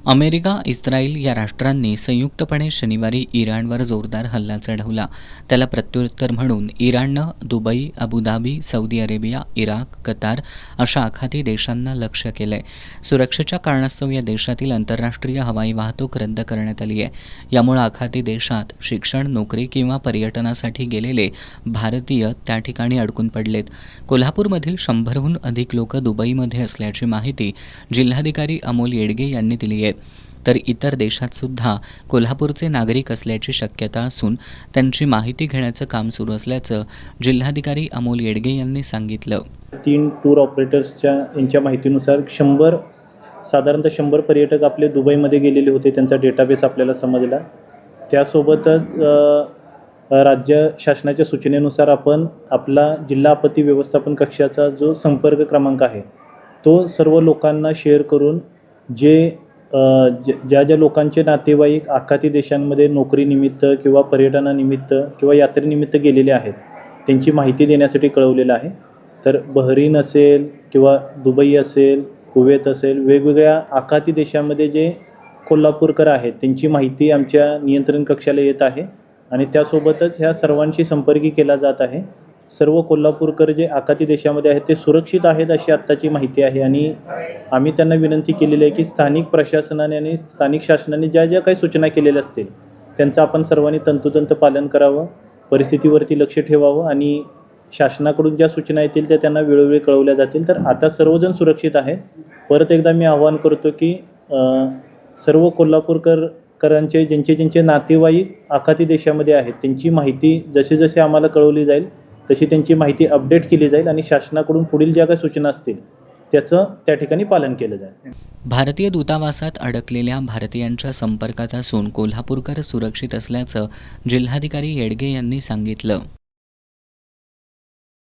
America, Israel या राष्ट्रांनी संयुक्तपणे शनिवारी इराणवर जोरदार हल्ला चढवला. त्याला प्रत्युत्तर म्हणून इराणनं Dubai, Abu Dhabi, Saudi Arabia, Iraq, Qatar अशा आखाती देशांना लक्ष्य केलंय. सुरक्षेच्या कारणास्तव या देशातील आंतरराष्ट्रीय हवाई वाहतूक रद्द करण्यात आली आहे. यामुळे आखाती देशात शिक्षण, नोकरी किंवा पर्यटनासाठी गेलेले भारतीय त्या ठिकाणी अडकून पडलेत. कोल्हापूरमधील 100हून अधिक लोक दुबईमध्ये असल्याची माहिती जिल्हाधिकारी अमोल येडगे यांनी दिली आहे. तर इतर देशात सुद्धा कोल्हापूरचे नागरिक असल्याची शक्यता असून त्यांची माहिती घेण्याचं काम सुरू असल्याचं जिल्हाधिकारी अमोल येडगे यांनी सांगितलं. 3 टूर ऑपरेटर्सच्या यांच्या माहितीनुसार साधारणतः 100 पर्यटक आपले दुबईमध्ये गेलेले होते. त्यांचा डेटाबेस आपल्याला समजला. त्यासोबतच राज्य शासनाच्या सूचनेनुसार आपण आपला जिल्हा आपत्ती व्यवस्थापन कक्षाचा जो संपर्क क्रमांक आहे तो सर्व लोकांना शेअर करून ज्या लोकांचे नातेवाईक आखाती देशांमध्ये नोकरीनिमित्त किंवा पर्यटनानिमित्त किंवा यात्रेनिमित्त गेलेले आहेत त्यांची माहिती देण्यासाठी कळवलेलं आहे. तर बहरीन असेल किंवा दुबई असेल, कुवेत असेल, वेगवेगळ्या आखाती देशांमध्ये जे कोल्हापूरकर आहेत त्यांची माहिती आमच्या नियंत्रण कक्षाला येत आहे आणि त्यासोबतच ह्या सर्वांशी संपर्क केला जात आहे. सर्व कोल्हापूरकर जे आखाती देशामध्ये आहेत ते सुरक्षित आहेत अशी आत्ताची माहिती आहे आणि आम्ही त्यांना विनंती केलेली आहे की स्थानिक प्रशासनाने आणि स्थानिक शासनाने ज्या काही सूचना केलेल्या असतील त्यांचं आपण सर्वांनी तंतोतंत पालन करावं, परिस्थितीवरती लक्ष ठेवावं आणि शासनाकडून ज्या सूचना येतील त्या त्यांना वेळोवेळी कळवल्या जातील. तर आता सर्वजण सुरक्षित आहेत. परत एकदा मी आवाहन करतो की सर्व कोल्हापूरकरांचे ज्यांचे नातेवाईक आखाती देशामध्ये आहेत त्यांची माहिती जसे आम्हाला कळवली जाईल तशी त्यांची माहिती अपडेट केली जाईल आणि शासनाकडून पुढील ज्या काही सूचना असतील त्याचं त्या ठिकाणी पालन केलं जाईल. भारतीय दूतावासात अडकलेल्या भारतीयांच्या संपर्कात असून कोल्हापूरकर सुरक्षित असल्याचं जिल्हाधिकारी येडगे यांनी सांगितलं.